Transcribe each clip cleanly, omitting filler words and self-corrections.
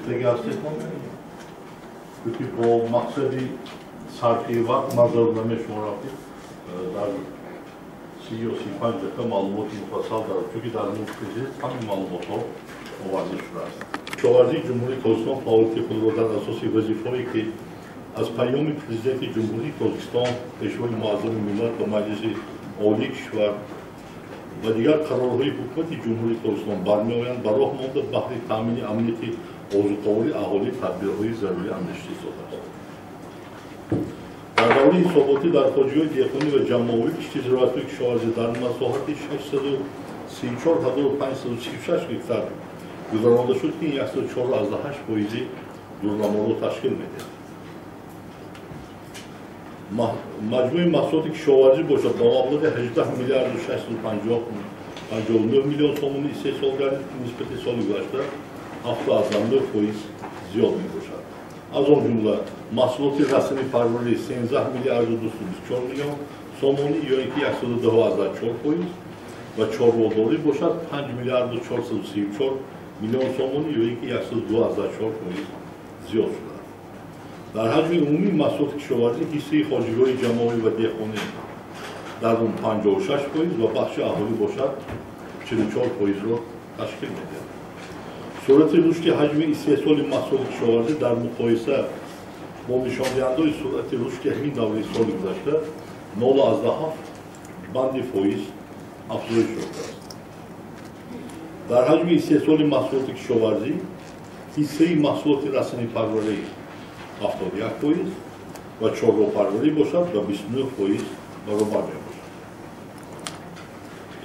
نگهداری کنیم. که با مقصدی صرفی وقت نظرنامه شمارافی در 35 دقیقه معلومات مفصل دارد. چون در مورد همین معلومات ها آورده شده است. کشاورزی جمهوری تاجیکستان فعالیت خود را در اساس وظیفه‌ای که از پیام پرزیدنت جمهوری تاجیکستان پیشوای معظم ملت و مجلس عالی کشور و دیگر قرارهای حکومت جمهوری تاجیکستان برمی‌آیند با راه مانده بهر تامین امنیت اوضاع‌کاری اهالی تدبیرهای ضروری اندیشیده شده است. در دوره حساباتی در خارجی‌های دهقانی و جمع‌آوری کشتی زراعتی کشاورزی در مساحت 634,536 هکتار گذرانده شد که 104.8% دورنما را تشکیل می‌دهد. مجموع محصولات کشاورزی باشد با مبلغ 18 میلیارد و 659 میلیون تومان استحصال گردید که نسبت سال گذشته 7.9% زیاد می‌باشد. از آن جمله محصولات رسمی پروری 13 میلیارد و 224 میلیون تومانی یا اینکه 112.4% و چهارباداری باشد 5 میلیارد و 434 میلیون تومانی یا اینکه 102.4% زیاد شده. در حجم عمومی محصولات کشاورزی حصه خارجی‌های جمع‌آوری و دهقانی در اون 56% و بخش اهالی باشد 44% را تشکیل می‌دهد. صورت رشد حجم استحصال محصولات کشاورزی در مقایسه با نشان‌دهنده‌های صورت رشد همین دوره سال گذشته 0.7 بند فایز افزایش یافته است. در حجم استحصال محصولات کشاورزی حصه محصولات رسمی پروری 71% و چهارپروری باشد و 29% برابر می‌باشد.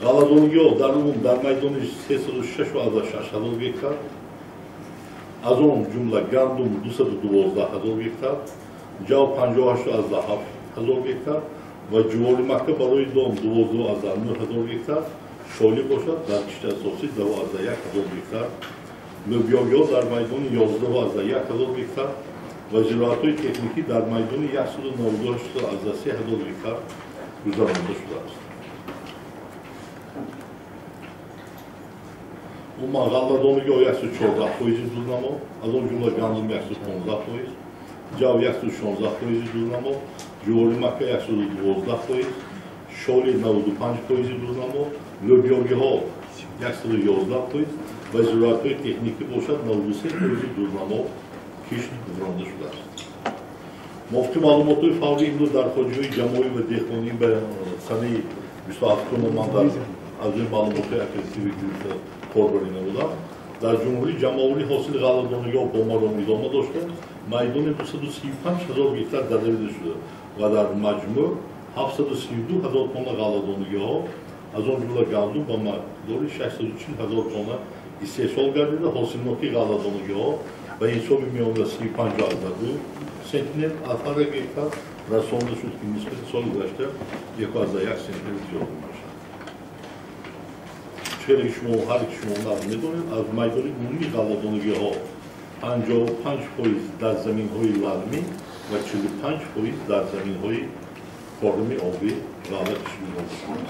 غله‌دانی‌ها در عموم در میدان 306,600 هکتار، از آن جمله گندم 212,000 هکتار، جو 58,700 هکتار و جواری مکه برای دام 12,900 هکتار شالی باشد. در کشت اساسی 12,100 هکتار، لوبیاها در میدان 11,100 هکتار و زراعت‌های تکنیکی در میدان 198,300 هکتار گذرانده شده است. اما غله‌دانی‌ها 114% دورنما، از آن جمله گندم 115%، جو 116% دورنما، جواری مکه 112%، شالی 95% دورنما، لوبیاها 111% و زراعت‌های تکنیکی باشد 93% دورنما کشت گذرانده شده است. موافق معلومات‌های فوری امروز در خارجی‌های جمع‌آوری و دهقانی به سنه 27 من از این معلومات‌های اکتیوی گرفته کار برینه بودم. در جمهوری جمع‌آوری حاصل غله‌دانی‌ها با مرام ادامه داشته میدان 235,000 هکتار دریافت شده و در مجموع 732,000 تن غله‌دانی‌ها از آن جمله گندم با مقدار 640,000 تن استحصال گردیده. حاصلات غله‌دانی‌ها به حساب میانه 35,2 سنتیمتر از هر هکتار رسانده شد که نسبت سال گذشته 1.1 سنتیمتر زیاد می‌باشد. هر یک شما می‌دانید از میدان عمومی غله‌دانی‌ها 55% در زمین‌های لرمی و 45% در زمین‌های کارمی آبی غله کشیده می‌شود.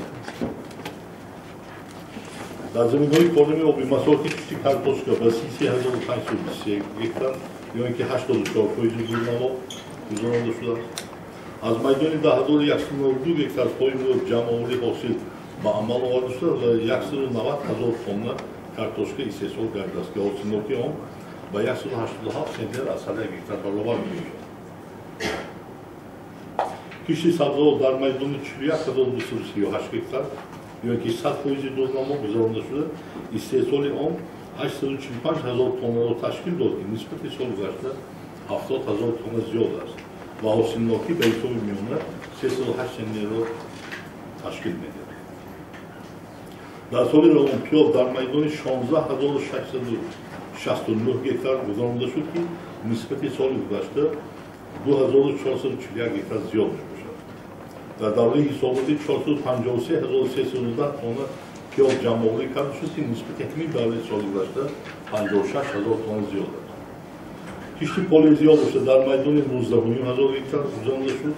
در زمین‌های کارمی آبی مساحت کشتی کارتوشکا با 33,521 هکتار یا اینکه 84% دورنما گذرانده شده است. از میدان 10,192 هکتار پای مورد جمع‌آوری حاصل با عمل آورده شده و 190,000 تن کارتوشکا استحصال گردیده است که حاصلات آن با 187 سنتیمتر از هر هکتار برابر می‌شود. کشتی سبزیجات در میدان 41,238 هکتار یا اینکه 100% دورنما گذرانده شده استحصال آن 845,000 تن را تشکیل داد که نسبت سال گذشته 70,000 تن زیاد است و حاصلات به حساب میانه 308 سنتیمتر را تشکیل می‌دهد. در سال روان در میدان 16,669 هکتار گذرانده شد که نسبت سال گذشته 2,441 هکتار زیاد می‌باشد. در دوره حساباتی 453,310 تن پیاز جمع‌آوری کرده شد که نسبت همین دوره سال گذشته 56,000 تن زیاد است. کشتی پالیزیا باشد در میدان 19,500 هکتار گذرانده شد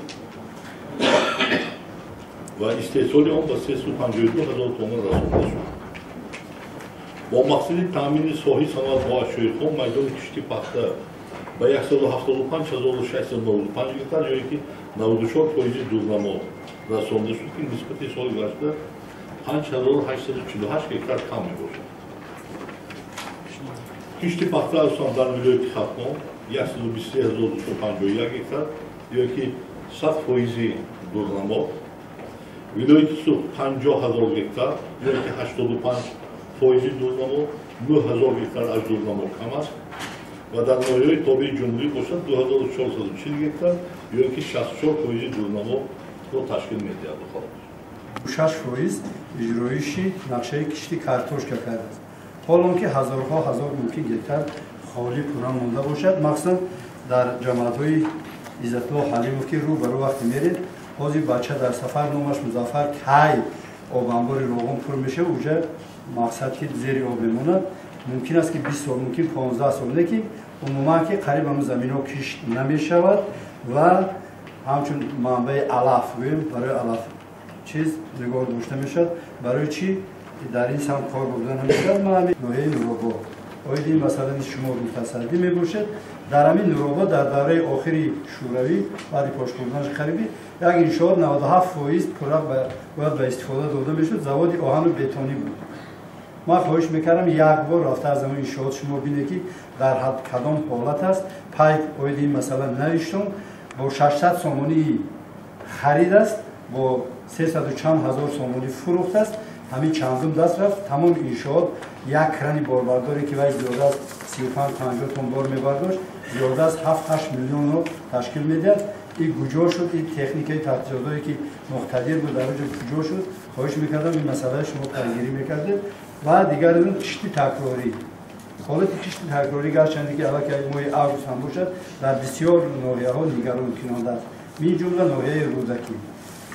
و استحصال آن با 352,000 تن رسانده شد. با مقصد تامین صحی صنعت با شیخون میدان کشتی پخته با 175,695 گیتار جایی که 94% دورنما رسانده شد که نسبت سال گذشته 5,848 گیتار کم میباشد. کشتی پخته از در ولایت خرطوم 123,251 گیتار جایی که 100% دورنما ولایت سوخ 50,000 گیتار جایی که 85% دورنما 9,000 گیتار از دورنما کم است و در ناحیه طبیعی جمهوری باشد 2,440 گیتار یا که 64% دورنما رو تشکیل می‌دهد. 6% اجرایشی نقشه کشتی کارتوشکا کرده است. حالا که هزارها ممکن گیتار خالی پورا مونده باشد، مخصوصا در جماعت‌های عزت‌الله حلیمو که رو برو وقت میرید، بازی بچه در سفر نامش مظفر کی آبانباری روغن پر میشه، اونجا مقصد که زیر آب میمونه. ممکن است که 20 سال، ممکن 15 سال که عموما که قریب هم زمین ها کشت نمیشود و همچون منبع علف برای علف چیز نگاه داشته میشد. برای چی در این سم کار بردن نمیشد. من همین نوعی نورابا آیدی مثلا شما متصدی میباشد. در همین نورابا در دوره آخری شوروی بعد پاش بردنش خریبی یک انشاءات 97% پورا باید به استفاده داده میشد. زواد آهن و بتونی بود. من خواهش میکردم یک بار رفته از همون انشاءات شما بینه که در حد کدام حالت است. پایپ آیدی مثلا نوشتم با 600 سومونی خرید است، با 300 و چند هزار سومونی فروخت است. همین چندم دست رفت. تمام انشاءات یک کرانی باربرداری که وای زیاده از 35-50 تن بار میبرداشت، زیاده از 7-8 میلیون رو تشکیل میداد. این گجا شد. این تکنیکای تجهیزاتی که مقتدر بود در اونجا گجا شد. خواهش میکردم این مسئله شما پیگیری میکردید. و دیگر اون کشتی تکراری، حالت کشتی تکراری گرچندی که علاقه مای عروس هم باشد در بسیار ناحیه‌ها نگران کننده است. می جمله ناحیه رودکی.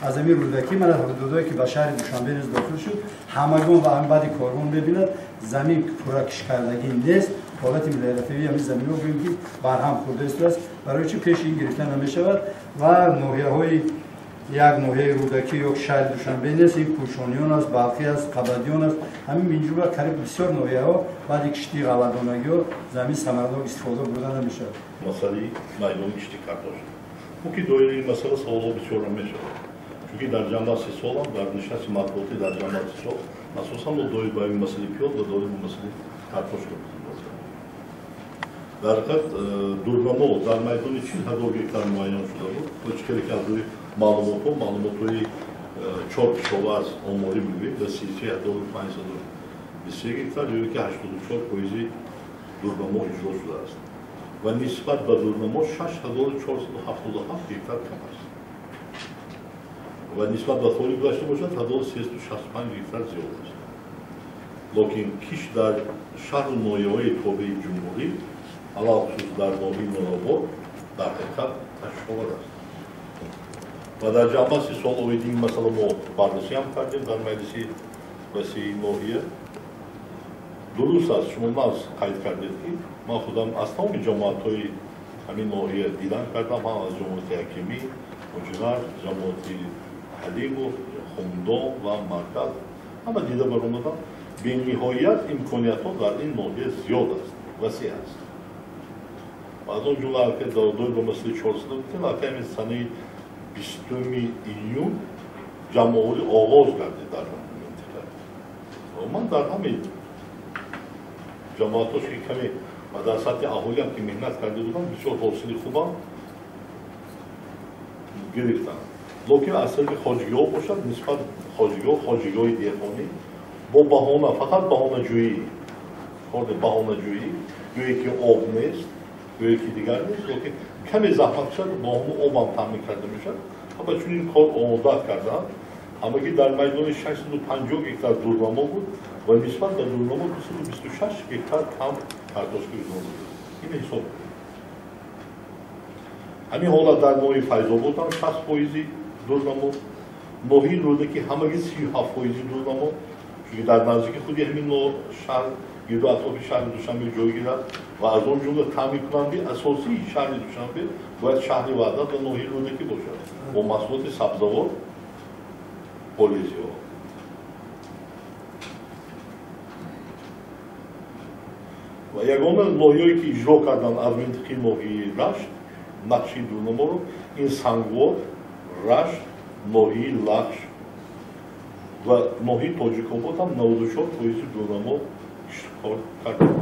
از همین رودکی من حدودایی که به شهر دوشنبه نیز داخل شد، همگان و هم بعد کاروان ببیند زمین پورا کش کردگی نیست. حالت ملیرفی همین زمین رو ببینیم که برهم خورده است. برای چی پیش این گرفتن نمیشود و ناحیه‌های یک ناحیه رودکی یک شهر دوشنبه نیست. این کوشانیان است، بلخی است، قبادیان است. همین منجور قریب بسیار ناحیه‌ها بعد کشتی غلادانگی و زمین ثمرات استفاده بردن نمیشه. مسئله میدان کشتی کارتوش. اون که دویل این مسئله سوال بسیار نمیشه. چون در جنبه سال در نشست مطبوعاتی در جنبه سال اساساً ما دویل با این مسئله پیاد و دویل با مسئله کارتوش کنیم. در حقیقت دورنما در میدان چین هزار گیتار معین شده بود. کوچکری که از روی معلومات‌های 4 کشاورز آماری می‌گوید و 33,523 گیتار جایی که 84% دورنما اجرا شده است و نسبت به دورنما 6,477 گیتار کم است و نسبت به سال گذشته باشد 1,365 گیتار زیاد است. لیکن کش در شهر و ناحیه‌های طبیعی جمهوری علاوه در ناحیه نوراباد در حقیقت تشکیل است. و در جنبه سال اویدیم مثلا ما بررسی هم کردیم در مجلس وسیع ناحیه. درست است شما ناز قید کردید که من خودم از تمام جماعت‌های همین ناحیه دیدن کردم، هم از جماعت حکیمی، مجنر، جماعت حلیم و خمدان و مرکز همه دیده برآمدم. به نهایت امکانیت‌ها در این ناحیه زیاد است، وسیع است. و از اون جمله که در دوی به مسئله 400 بودیم که همین سنه 20 ایون جمع‌آوری آغاز گردید در منطقه. و من در همین جماعت‌هاش که کمی و در سطح اهالی هم که مهنت کرده بودم بسیار حاصل خوبم گرفتم. لیکن از طریق خواجگی‌ها باشد نسبت خواجگی‌های دهقانی با بهانه فقط بهانه‌جویی گویی که آب نیست گویی که دیگر نیست، لیکن کمی زحمت شد با همون آب هم تامین کرده میشد. اما چون این کار آماده کردن اما که در میدان 650 گیتار دورنما بود و نسبت به دورنما 226 گیتار کم کارتوشکی بود. این حساب همین حالا در نوعی فیض‌آباد هم 60% دورنما، نوعی رودکی همگی 37% دورنما، چون در نزدیک خودی همین نوع شهر گرد و اطراف شهر دوشنبه جای گیرد و از اون جمله تامین کننده اساسی شهر دوشنبه باید شهر وحدت و نوعی رودکی باشد با محصولات سبزوار پولیزی‌ها. ягона ноҳиёе ки иҷро кардан аз минтақи ноҳияи рашт нақши дурнаморо ин сангвор рашт ноҳияи лахш ва ноҳияи тоҷикобод ҳам 94% дурнамо иштикор карданд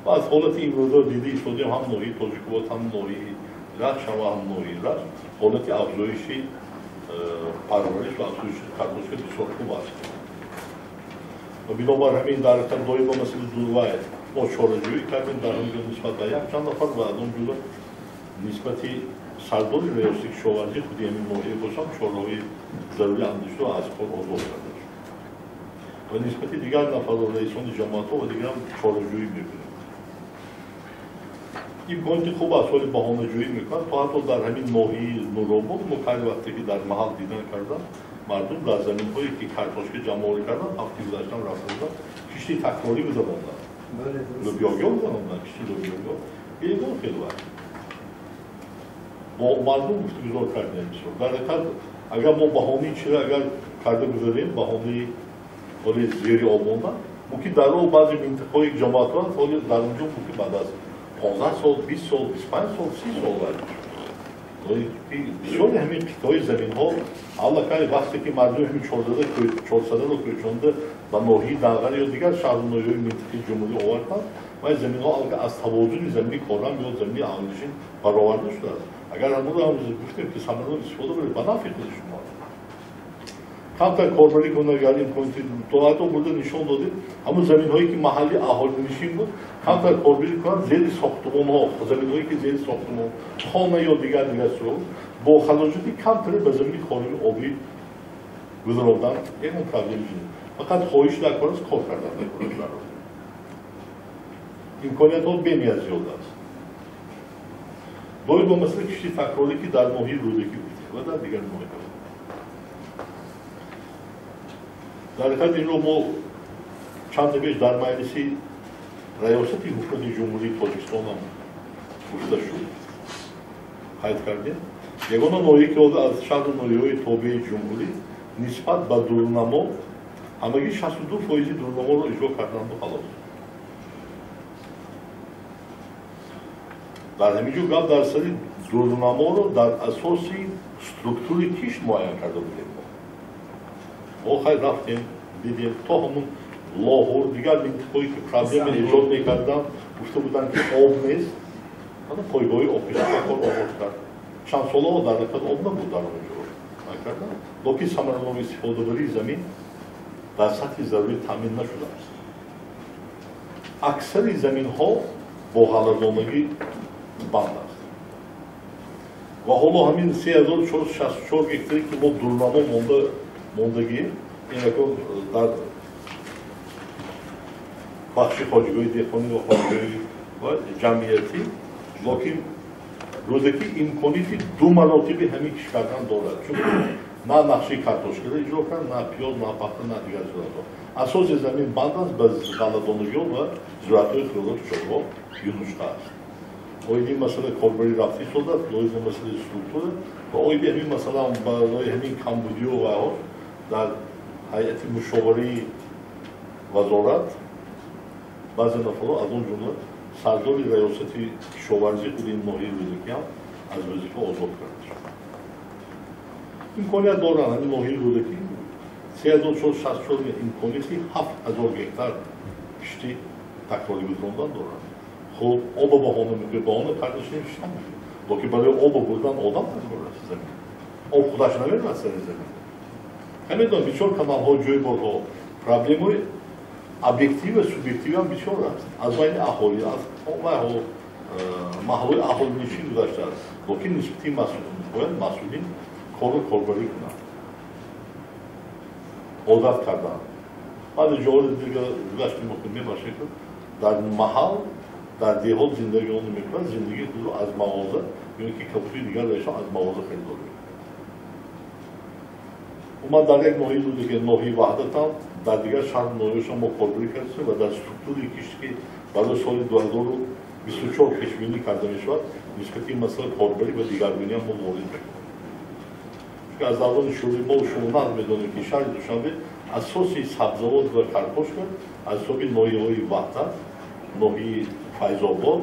ва аз ҳолати имрӯза дида истодем ҳам ноҳияи тоҷикобод ҳам ноҳияи лахш ва ҳам ноҳияи рашт ҳолати афзоиши парвариш ва афзоиши картошка бисёр хуб аст ва бинобар ҳамин дар ҳақиқат доимо масъули дурвай мо чораҷӯӣ кардем дар ҳамҷо нисбат ба якчанд нафар ва аз он ҷумла нисбати сардори раёсати кишоварзӣ худи ҳамин ноҳия бошам чораҳои зарури андешта ва аз кор озод карда шуд ва нисбати дигар нафарҳо раисони ҷамоатҳо ва дигар чораҷӯӣ мекунем имконоти хуб аст ҳоли баҳонаҷӯӣ мекунад то ҳатто дар ҳамин ноҳияи нуробод мо кайли вақте ки дар маҳал дидан кардам мардум дар заминҳое ки картошка ҷамъоварӣ кардан ҳафти гузаштан рафтадан кишти такрорӣ гузаронданд лӯбёгё гузаронданд кишти лӯбёгё бегон хеле вақт бо мардум гуфтугузор кардем бисёр дар ҳақиқат агар мо баҳонаи чира агар карда гузарем баҳонаи ҳоли зери об мондан мумкин дар роҳ баъзе минтақаҳои ҷамоатҳо аст ҳоли дар онҷо мумкин баъд аз 15 сол 20 сол 25 сол 30 сол бисёри ҳамин қитъаҳои заминҳо аллакай вақте ки мардуми ҳамин чорсадаро кӯчонда ба ноҳияи дағар ё дигар шаҳру ноҳияҳои минтақаи ҷумҳурӣ оварданд ва ин заминҳо аз тавозуни замини корам ё замини аҳлинишин бароварда шудааст агар ҳамонро ҳам гуфтем ки самарадор истифода баред ба нафъи худи шумо камтар корбарӣ кунад агар имконоти то ҳатто бурда нишон додем ҳамун заминҳое ки маҳалли аҳолинишин буд камтар корбарӣ кунад зери сохтмонҳо заминҳое ки зери сохтмон хона ё дигар чиро бо хароҷати камтаре ба замини кории обӣ гузарондан ягон проблеми ҷиддӣ фақат хоҳиш дар кор аст кор кардан мекунад имкониятҳо бениҳоят зиёд аст доим ба масъалаи кишти такрорӣ ки дар ноҳияи рӯдакӣ гуфтем ва дар дигар ноҳияҳо дар ҳақиқат инро мо чанде пеш дар маҷлиси раёсати ҳукумати ҷумҳурии тоҷикистон ҳам гуфта шуд қайд кардем ягона ноҳие ки аз шаҳру ноҳияҳои тобеи ҷумҳурӣ нисбат ба дурнамо ҳамагӣ 62% дурнаморо иҷро карданду халос дар ҳамин ҷо гап дар сари дурнаморо дар асоси структури кишт муайян карда будем мо хайр рафтем дидем то ҳамун лоҳур дигар минтақаҳое ки проблема эҷод мекарданд гуфта буданд ки об нест ана пойгоҳи обкашии кор оғоз кард чанд солаҳо дар ҳақиқат об набуд дар онҷо накардан локи самаранок истифодабарии замин дар сатҳи зарурӣ таъмин нашудааст аксари заминҳо бо ғалазонагӣ банд аст ва ҳоло ҳамин 3464 гектаре ки мо дурнамо мондагӣ инакон дар бахши хоҷигоҳи деҳқонӣ ва хоҷигоҳи ва ҷамъиятӣ локин рӯзакӣ имконияти ду маротиби ҳамин киш кардан дорад чунки на нақшаи картошкаро иҷро кард на пиёз на пахта на дигар зироатҳо асоси замин банд аст ба ғалладонагиҳо ва зироатҳои хӯроки чорвоқ юнушта аст оиди масъала корбарӣ рафтӣ шудааст оиди масъалаи структура ва оиди ҳамин масъала барои ҳамин камбудиҳо ва дар ҳайати мушоварии вазорат баъзе нафарҳо аз он ҷумла сардори раёсати кишоварзӣ худи ин ноҳияи рӯдакӣ ҳам аз вазифа озод карда шуд имконият доранд ҳамин ноҳияи рӯдакӣ 3464 имконияти 7000 гектар кишти такрорӣ гузарондан доранд хуб оба баҳона мекунед баҳона кардаш немешта локи барои оба бурдан одам такрор аст замин об худаш навернад сари замин ҳамедон бисёр каналҳо ҷойборҳо проблемаҳои объектив ва субъектив ҳам бисёр аст аз байни аҳолӣ аз маҳаллои аҳолинишин гузаштааст локин нисбати бояд масъулин кору корбарӣ кунанд одат карданд баъзе ҷоҳои дигар гузашти мухимӣ ба шакл дар маҳал дар деҳот зиндагиён мекунанд зиндагии худро аз мағоза ё ки капуи дигар дашон аз мағоза харидор мекунанд ман дар як ноҳияи дудиге ноҳияи ваҳдатам дар дигар шаҳр ноҳияшон мо корбарӣ кардем ва дар структури кишт ки барои соли 2024 пешбинӣ карда мешавад нисбати масъала корбарӣ ва дигаргуниам мо ворид мекунем чунки аз даврони шӯрии мо шумо наз медонем ки шаҳри душанбе асоси сабзавот ва картошка аз ҳисоби ноҳияҳои ваҳдат ноҳии Файзобод,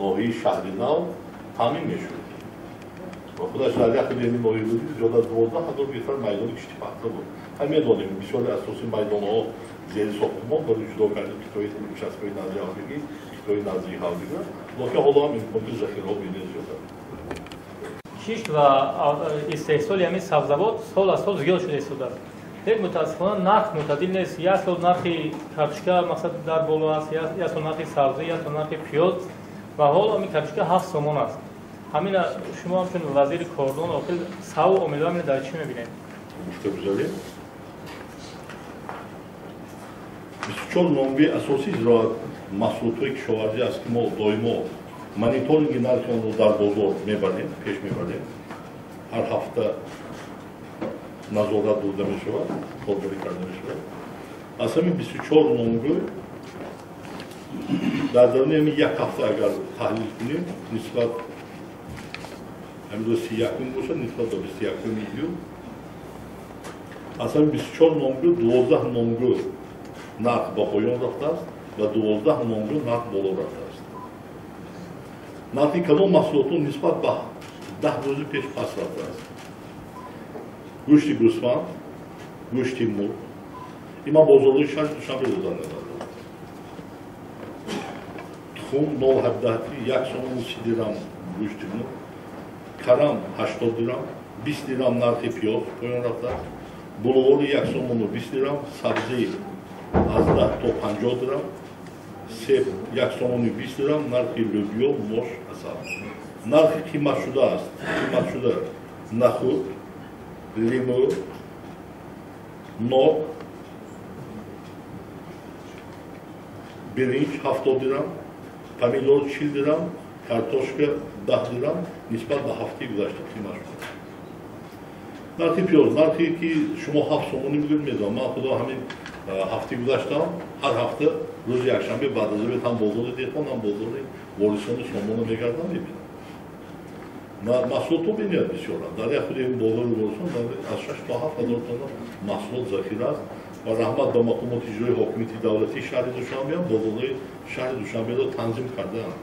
ноҳии Шаҳринав таъмин мешуд. ва худаш дар як ҳудеми ноҳӣ будӣ ҷода 12,000 гектар майдони кишти пахта буд. ҳам медонем бисёри асосии майдонҳо зери сохтмон барои ҷудо кардани китоби участкаи назди ҳавлигӣ, китоби назди ҳавлига, локин ҳоло ҳам имкони захираҳо бинес ёфта. Кишт ва истеҳсоли ҳамин сабзавот сол аз сол зиёд шуда истодааст. Лек мутаассифона нарх мӯътадил нест. Як сол нархи картошка мақсад дар боло аст, як сол нархи сабзӣ, як сол нархи пиёз ва ҳол ҳамин картошка 7 сомон аст. ҳамин шумо ҳамчун вазири кордон оқил саву омилҳо ҳамин дар чӣ мебинед? Муштабзали 24 номби асосии зироат маҳсулотҳои кишоварзӣ аст ки мо доимо мониторинги нархи онро дар бозор мебарем, пеш мебарем. ҳар ҳафта назорат бурда мешавад, корбарӣ карда мешавад. Аз ҳамин 24 номгӯ дар давоми ҳамин як ҳафта агар таҳлил кунем, нисбат ҳамин рӯз 31 бошад, нисбат ба 21 июл, аз ҳамин 24 номгӯ 12 номгӯ нарх ба поён рафтааст ва 12 номгӯ нарх боло рафтааст. нархи кадом маҳсулотҳо нисбат ба 10 рӯзи пеш паст рафтааст? гӯшти гӯсфанд, гӯшти мурғ, има бозорҳои шаҳри Душанбе додам мебардад. тухм 0,17 1 сомону 30 дирам гӯшти мурғ, карам 80 дирам, 20 дирам нархи пиёз поён рафтааст, булғори 1 сомону 20 дирам, сабзӣ аз 10 то 50 дирам, себ 1 сомону 20 дирам, нархи лӯбиё, мош, асал. нархи қиматшуда аст. Қиматшуда нахуд, лимӯ, ноб, биринҷ 70 дирам, помидор 40 дирам, картошка 10 дирам, нисбат ба ҳафтаи гузашта қимат шуда. нархи пиёз, нархе ки шумо 7 сомонӣ мегӯед медонам, ман худо ҳамин ҳафтаи гузашта ҳар ҳафта рӯзи якшанбе баъд аз обед ҳам бозори деҳқон, ҳам бозори ворисони сомона мегардам мебинам. маҳсулотҳо бинеяд бисёранд. дар як худи бозори ворисон аз 6 то 7 ҳазор тонна маҳсулот захира аст ва раҳмат ба мақомоти иҷрои ҳокимияти давлатии шаҳри Душанбе ҳам бозорҳои шаҳри Душанберо танзим кардаанд.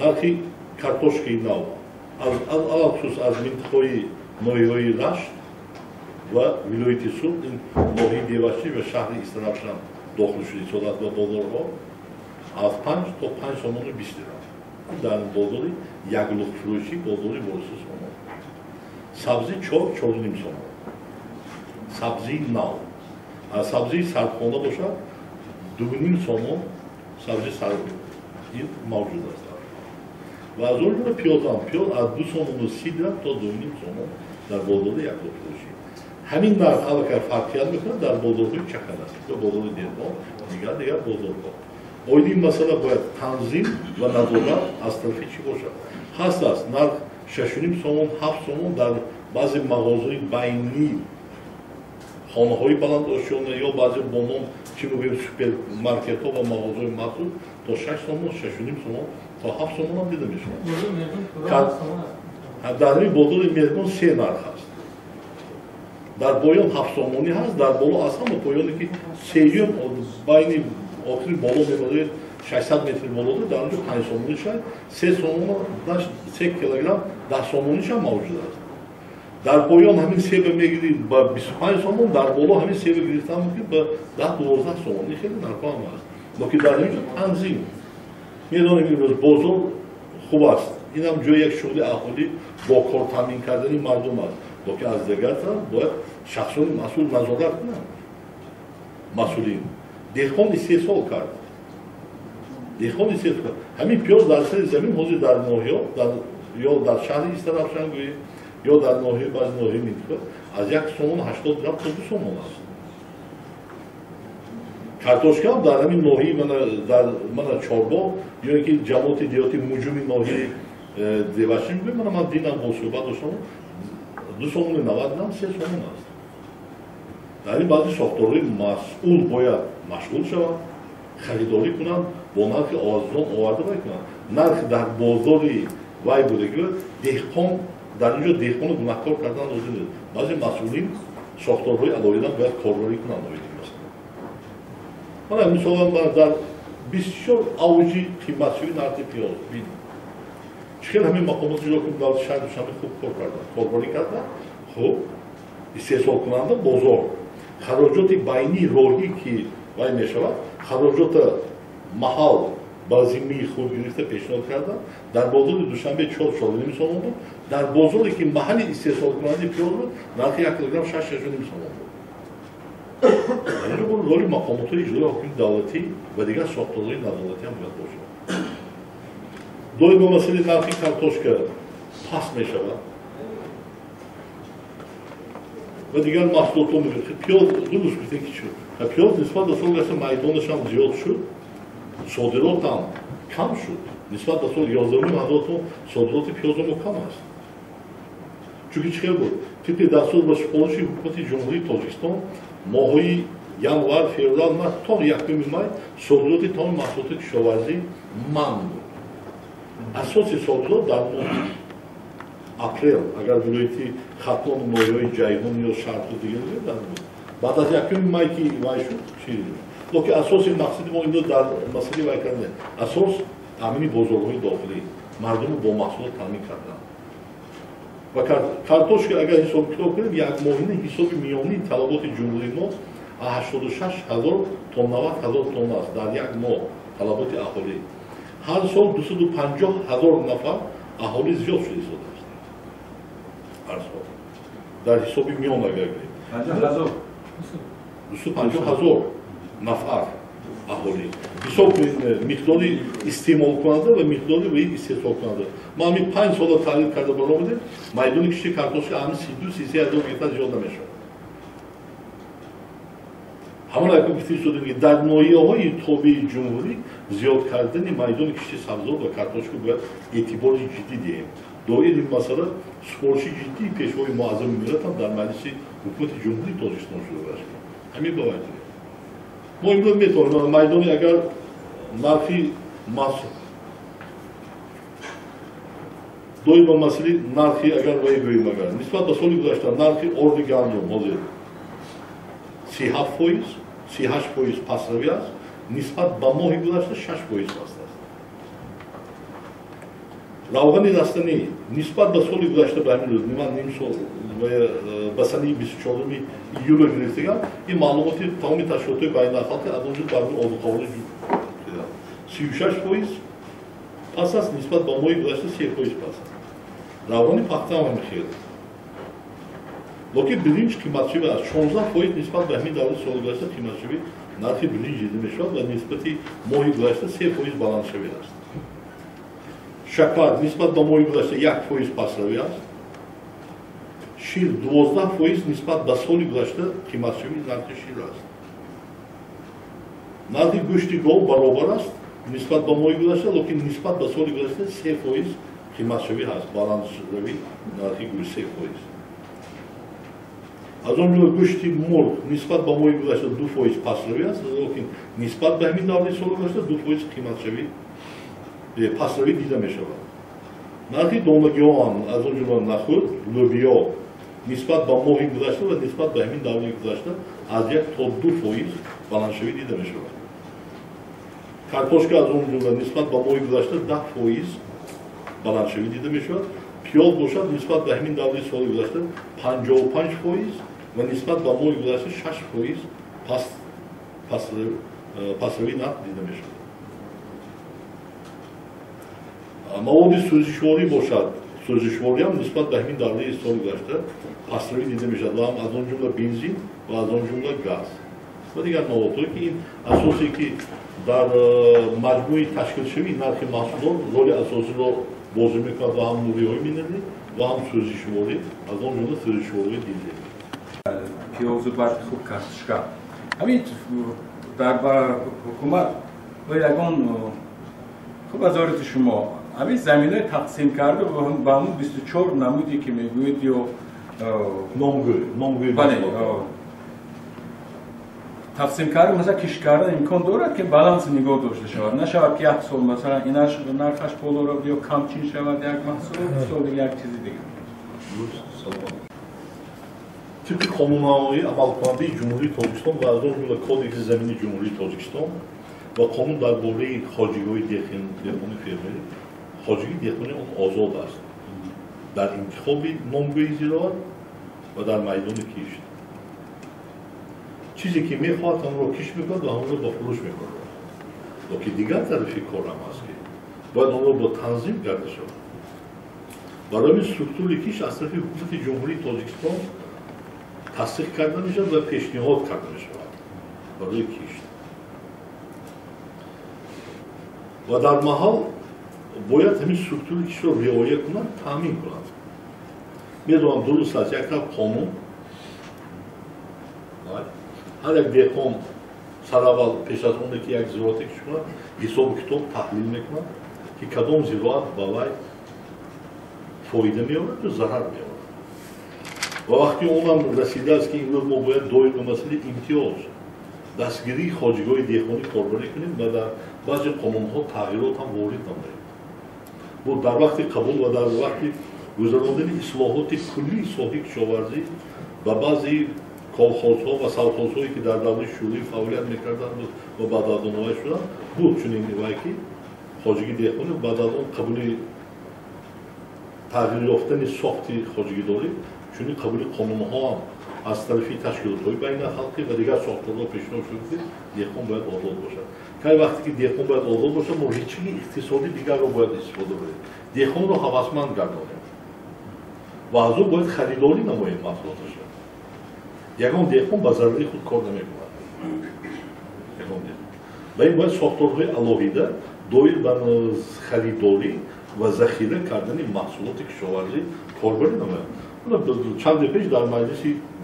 нархи картошкаи нав алахусус аз минтақаҳои ноҳияҳои Рашт ва вилояти Суд, ин ноҳияи Девашӣ ва шаҳри Истарафшан дохил шуда истодааст ба бозорҳо аз 5 то 5 сомону 20 дирам. дар бозори яклухфурӯшӣ, бозори ворису сомон. сабзӣ 4-4.5 сомон. сабзии нав. аз сабзии сарбхона бошад 2.5 сомон сабзи сарб ин мавҷуд аст. ва аз он ҷумла пиёзам, пиёз аз 2 сомону 30 дирам то 2.5 сомон дар бозори яклухфурӯшӣ. ҳамин нарх аллакай фарқият мекунад дар бозорҳои чакана, ё бозори деҳқон, дигар бозорҳо. оид ин масъала бояд танзим ва назорат аз тарафи чӣ бошад. ҳаст аст нарх 6.5 сомон, 7 сомон дар баъзе мағозаи байнӣ, хонаҳои баландошёна ё баъзе бо ном чӣ мегӯем супермаркетҳо ва мағозаҳои махсус то 6 сомон, 6.5 сомон то 7 сомон ҳам дида мешавад. дар ҳамин бозори меҳмон се нарх аст. дар поён 7 сомонӣ ҳаст, дар боло аз ҳама поёне ки сеюм байни охири боло мебаред 600 метри болода дар онҷо 5 сомонӣ шад, 3 сомон 3 килограмм 10 сомониш ҳам мавҷуд аст. дар поён ҳамин себа мегирӣ ба 25 сомон, дар боло ҳамин себа гирифтан мумкин ба 10-12 сомон. ин хеле нархҳо ҳам аст. лекин дар ҳамин танзим медонем имрӯз бозор хуб аст. инам ҷои як шуғли аҳолӣ бо кор таъмин кардани мардум аст. лекин аз дигар тараф бояд шахсони масъул назорат кунанд. масъулин деҳқон истеҳсол кард. ҳамин пиёз дар сари замин ҳозир дар ноҳиё ё дар шаҳри Истарафшан гӯем ё дар ноҳияи баъзи ноҳияи минтақа аз 1 сомон 80 дирам то 2 сомон аст. картошка ҳам дар ҳамин ноҳияи мана Чорбоғ ё ки ҷамоати деҳоти муҷуми ноҳияи Девашӣ мегӯем, ман динам бо суҳбат доштам 2 сомони 90 дирам 3 сомон аст. дар ин баъзи сохторҳои масъул бояд машғул шаванд, харидорӣ кунанд, бо нархи арзон оварда кунанд. нархи дар бозори вай будагӣ деҳқон дар инҷо деҳқони гунаҳкор кардан лозим нест. баъзе масъулин сохторҳои алоҳида бояд корбарӣ кунанд. حالا مثلا در بسیار اوجی قیمت‌شوی نرخ پیاز بین چون همین مقامات رو که در شهر دوشنبه خوب کار کردن قربانی کردن خب استحصال کننده بزرگ خراجات بینی راهی که وای میشود خراجات محل بازمی خود گرفته پیشنهاد کردن در بازار دوشنبه 4 سال نمی‌سوم بود در بازاری که محلی استحصال کننده پیاز بود نرخ 1 کیلوگرم 6 نمی‌سوم بود اینجا بود رولی مقامات اجرایی حکومت دولتی و دیگر ساختارهای ندولتی هم باید باشه دوی با مسئله نرخ کارتوشکا پس می‌شود و دیگر محصولات می‌گیرد پیاز درست گفتن که شد پیاز نسبت به سال گذشته میدانش هم زیاد شد صادرات هم کم شد نسبت به سال 11,000 تن صادرات پیاز ما کم است چون چه بود طبق دستور با سفارش حکومت جمهوری تاجیکستان ماهی январ феврал ما تا 1 مای صادرات تمام محصولات کشاورزی من بود اساس صادرات در ماه اپریل اگر ولایتی ختم مایه‌های جیهون یا شرق دیگه در بود بعد از 1 مای که وای شد چیزی لکه اساس مقصد ما این در مسئله وای کردن اساس تامین بازارهای داخلی مردم با محصولات تامین کردن و کارتوشکا اگر حساب کتاب کنیم یک ماهانه حساب میانی طلبات جمهوری ما 86,000 تا 90,000 تن است در یک ماه طلبات اهالی هر سال 250,000 نفر اهالی زیاد شده است هر سال در حساب میان اگر بگیریم 50,000 250,000 نفر اهالی حساب مقداری استعمال کننده و مقداری و استحصال کننده ما همین 5 سال تحلیل کرده بالا بودیم میدان کشتی کارتوشکا همین 32-33,000 گیتا زیاد نمیشه همون اگه گفته شده که در ناحیه‌های تابع جمهوری زیاد کردن میدان کشتی سبزیجات و کارتوشکا باید اعتبار جدی دهیم دایر این مسئله سفارش جدی پیشوای معظم ملت هم در مجلس حکومت جمهوری تاجیکستان شده باشه همین باید ما امروز میتونیم میدانی اگر نرخی دوی با مسئله نرخی اگر وای گوییم اگر نسبت به سال گذشته نرخی ارد گندم حاضر 38% پسروی است نسبت به ماه گذشته 6% است روغن دستنی نسبت به سال گذشته به همین روز نیم سال و سنه 24 ایول گرفتگان این معلومات تمامی تشکیلات بین‌المللی از اونجا برای آبوخوری 36% پس است نسبت به ماه گذشته 3% پس است روغن پخته هم خیلی لکه برنج قیمتشوی است 16% نسبت به همین دوره سال گذشته قیمتشوی نرخ برنج دیده میشود و نسبت ماه گذشته 3% بالانس شوی است شکر نسبت به ماه گذشته 1% پسروی است شیر 12% نسبت به سال گذشته قیمتشوی نرخ شیر است نرخ گوشت گاو برابر است نسبت به ماه گذشته لیکن نسبت به سال گذشته 3% قیمتشوی هست بالانس شوی نرخ گوشت 3% از اون جمله گوشت مرغ نسبت به ماه گذشته 2% پسروی است لیکن نسبت به همین دوره سال گذشته 2% قیمتشوی پسروی دیده می شود. نرخ دانگیان از اون جمله نخود، لوبیا نسبت به ماه گذشته و نسبت به همین دوره گذشته از 1 تا 2% بالانس‌شوی دیده می شود. کارتوشکا از اون جمله نسبت به ماه گذشته 10% بالانس‌شوی دیده می شود. پیاز باشد نسبت به همین دوره سال گذشته 55% و نسبت به ماه گذشته 6% پسروی نرخ دیده می شود. مواد سوزشواری باشد سوزشواری هم نسبت به همین دوره سال گذشته پسروی دیده می شود و هم از آن جمله بنزین و از آن جمله گاز و دیگر موادهایی که این اساسی که در مجموعه تشکیل شوی نرخ محصولات رول اساسی را بازی میکرد و هم نوری‌های مینردی و هم سوزشواری از آن جمله سوزشواری دیزل پیاز و برد خوب کارتوشکا همین در حکومت و یکان خوب از آرت شما همین زمینه تقسیم کرده و همون 24 نمودی که میگوید یا نامگوی تقسیم کرده مثلا کشکارده امکان دارد که بالانس نگاه داشته شود نشود که یک سال مثلا اینش نرخش بالا رفت یا کمچین شود یک محصول سال یک چیزی دیگه Типи қонуннамоии амалкунандаи Ҷумҳурии Тоҷикистон ва аз он ҷумла Кодекси Заминии Ҷумҳурии Тоҷикистон ва қонун дар бораи хоҷигоҳи дехони фермерӣ, хоҷигии дехонӣ он озод аст дар интихоби номгӯи зироат ва дар майдони кишт. چیزی که میخواد هم رو کش میکنه و هم رو با فروش میکنه. و که دیگر طرفی کار هم هست که باید هم رو با تنظیم کرده شود. برای این سترکتور کش از طرف حکومت جمهوری تاجیکستان تصدیق کرده میشود و پیشنهاد کرده میشود برای کشت. و در محل باید همین سترکتور کش رو رعایت کنند، تامین کنند. میدونم درست است یک طرف قانون هر یک دیکون سراول پیش از اون که یک زیراتی کش کنند حساب کتاب تحلیل میکنند که کدام زیرات بالای فایده میآورد و ضرر میآورد. و وقتی اونم رسیده است که این ما باید دوید به مسئله امتیاز دستگیری خواجگاه دیخانی کاربری کنیم و در بعضی قانونها تغییرات هم وارد نماییم. و در وقت قبول و در وقت گذراندن اصلاحات کلی ساحه کشاورزی و بعضی کالخوزها و سرخوزهایی که در دوران شوری فعالیت میکردند و بعد از آن نوعی شدند بود چنین نوعی که خواجگی دیخانی و بعد از آن قبول تغییر یافتن ساخت خواجگی داری چنین قبول قانونها هم از طرفی تشکیلات‌های بین خلقی و دیگر ساختارها پیشنهاد شده که دیخان باید آزاد باشد. که وقتی که دیخان باید آزاد باشد ما هیچ اقتصادی دیگر رو باید استفاده کنیم. دیخان رو هوسمند گردانیم و از او باید خریداری نماییم محصولاتش. یگان دیخان با ضرری خود کار نمی‌کند. یگان دیخان. و این باید ساختارهای الهیده دایل بر خریداری و ذخیره کردن محصولات کشاورزی کاربری نماید. چند پیش در مجلس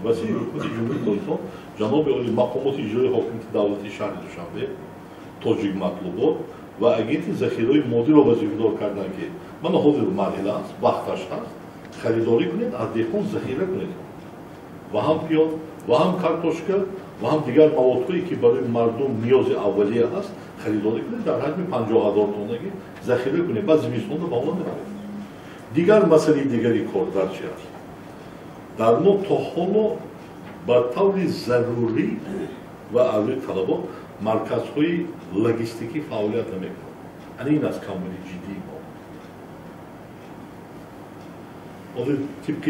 وسیع حکومت جمهوری تاجیکستان جناب عالی مقامات اجرایی حاکمیت دولتی شهر دوشنبه تاجیک مطلوبات و اگنت ذخیره مادی را وظیفه‌دار کردند که من حاضر مرحله است وقتش هست خریداری کنید از دیخان ذخیره کنید و هم پیاز و هم کارتوشکا و هم دیگر موادهایی که برای مردم نیاز اولیه هست خریداری کنید در حجم 50,000 تونگی ذخیره کنید بعد زمستون رو با اون نمی‌کنید. دیگر مسئله دیگری کار در چی است؟ در ما تا حالا بر طور ضروری و اولی طلبات مرکزهای لوجستیکی فعالیت نمی‌کنند. این از کمبودی جدی ما. از طبق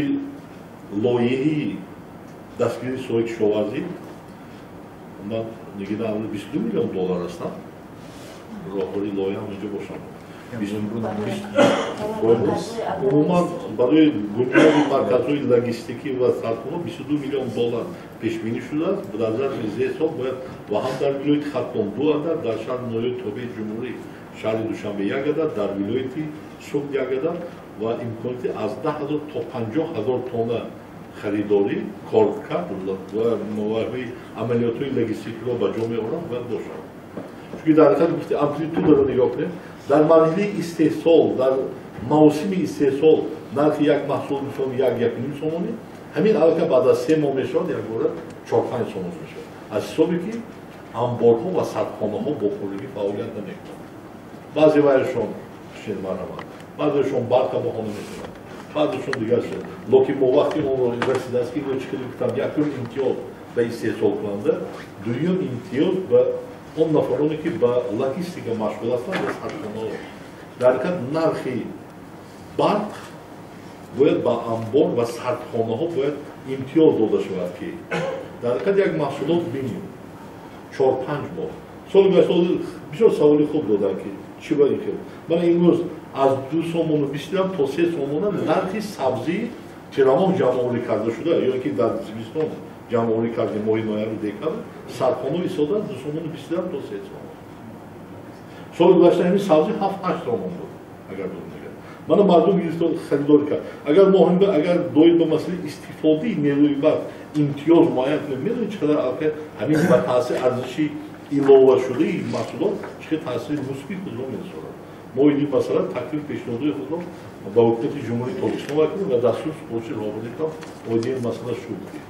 لایحه دستگیری ساحه کشاورزی من نگیدم 22 میلیون دلار هستم. راهکاری لایحه هم اینجا باشم. عموما برای گنجان مرکزهای لوجستیکی و سرخانه 22 میلیون دلار پیش بینی شده است. در ظرف 3 سال باید و هم در ولایت خرطوم 2 عدد، در شهر نوی توبه جمهوری شهر دوشنبه 1 عدد، در ولایت سوق 1 عدد و امکانات از 10,000 تا 50,000 تن خریداری کار کرد و موارد عملیات‌های لوجستیکی را به جا می‌آورند باید باشد. چون در حقیقت گفته امپلیتود را نگاه کنیم در مرحله استحصال در موسم استحصال نرخ یک محصول میشود 1.5 سومانی همین البته بعد از 3 ماه میشود یک بار 4-5 سومانی میشود از حسابی که انبارها و سردخانه‌ها با پولگی فعالیت نمی‌کنند. بعضی وایشون شیرمانند بعضیشون برق بهانه می‌کنند بعضیشون دیگر شد لکه ما وقتی اون رو رسیده است که چیکار کنیم یک امتیاز به استحصال کننده دوم امتیاز به اون نفرانی که با لوجستیک مشغول هستند و سردخانه‌ها در حقیقت نرخ برق باید با انبار و سردخانه‌ها باید امتیاز داده شود که در حقیقت یک محصولات بینیم 4-5 ماه سال گذشته بسیار سوالی خوب دادن که چی باید کنیم. من امروز از 2 سومون بیشترم تا 3 سومون نرخ سبزی که رمان جمع‌آوری کرده شده یا که در زمستان جمع‌آوری کرده ماه نوامبر دکتر سرخانه ایستاده 2 سومون بیشترم تا 3 سومون. سال گذشته همین سبزی 7-8 سومون بود اگر درست نگه. من مردم گرفتار خریداری کرد. اگر مهم اگر دوید به مسئله استفاده نیروی برق امتیاز معین کنیم میدونید چقدر البته همین به تاثیر ارزشی علاوه شده این محصولات چقدر تاثیر مثبت خود را می‌گذارد. ما این مثلا تکلیف پیشنهادی خود را با حکومت جمهوری تاجیکستان کردیم و دستور سپارشی راهبردی کردیم و این مسئله شد.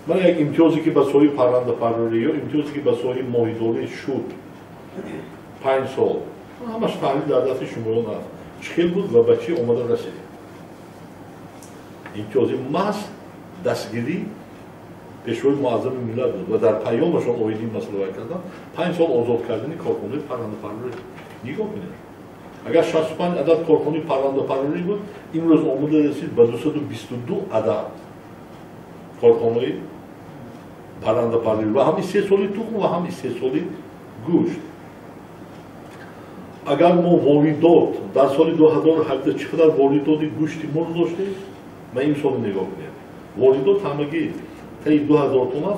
من یک امتیازی که به سوی پرنده پروری یا امتیازی که به سوی ماهیداری شد 5 سال همش تحلیل در دست شمایان هست چخیل بود و به چی اومده رسید امتیازی محض دستگیری پیشروی معظم ملت بود و در پیامشون اویدی مسئله کردن 5 سال آزاد کردن کارخانه پرنده پروری نگاه کنید اگر 65 عدد کارخانه پرنده پروری بود امروز آمده رسید به 222 عدد کارخانه پرنده پروری و همین 3 سالی تخم و همین 3 سالی گوشت اگر ما واردات در سال 2018 چقدر واردات گوشتی ما داشتیم من این سال نگاه کنیم واردات همگی تا 2000 تومان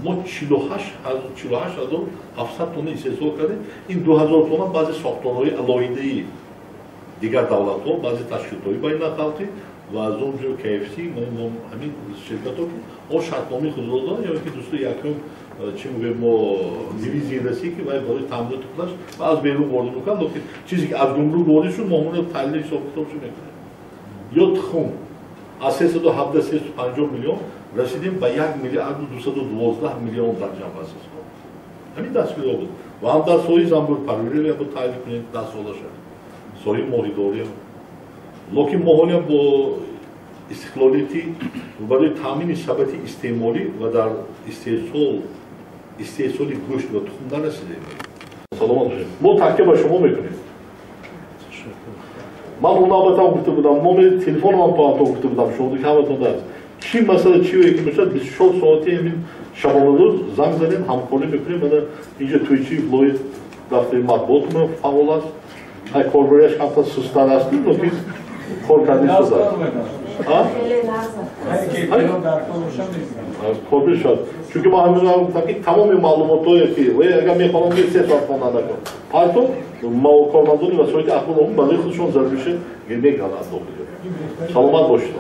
ما 48700 تن استحصال کردیم این 2000 تومان بعضی ساختارهای علاوه‌ای دیگر دولت‌ها بعضی تشکیلات‌های بین‌المللی و از اونجا KFC همین شرکت‌ها که شرطنامه خود دادن یا که دوست یکم چی میگه ما دیویزی رسی که باید برای تامین خودش و از بیرون وارد میکنن لکن چیزی که از گمرک واردشون معمولا تحلیل حساب کتابشون میکنه یا تخم از 317 350 میلیون رسیدیم به 1 میلیارد و 212 میلیون در جمع اساس همین دستگیرها بود و هم در سوی زنبور پروری یا با تحلیل کنید در سالش سوی ماهیداری هم لکن ماهانی با استقلالیتی برای تامین ثبات استعماری و در استحصال گوشت و تخم نرسیدیم. سلامت باشید. ما تکیه به شما میکنیم. من اون نابطه گفته بودم ما تلفن من تو گفته بودم شما دیگه همتون دارید. چی مسئله چیه که میشه 24 ساعتی همین شبانه روز زنگ زدیم همکاری میکنیم من اینجا توی چی بلوی دفتر مطبوعات من فعال است. های کاربریش کمتر سستر هستی لکن کار کردی شده. کاربری شد. چون ما همین رو گفتم که تمام معلوماتایی که و اگر میخوام که 3 ساعت خانه نکنم. پایتون ما کارمندان وسایل اخبار اون برای خودشون ضرورشه میگن از داخل. سلامت باشید.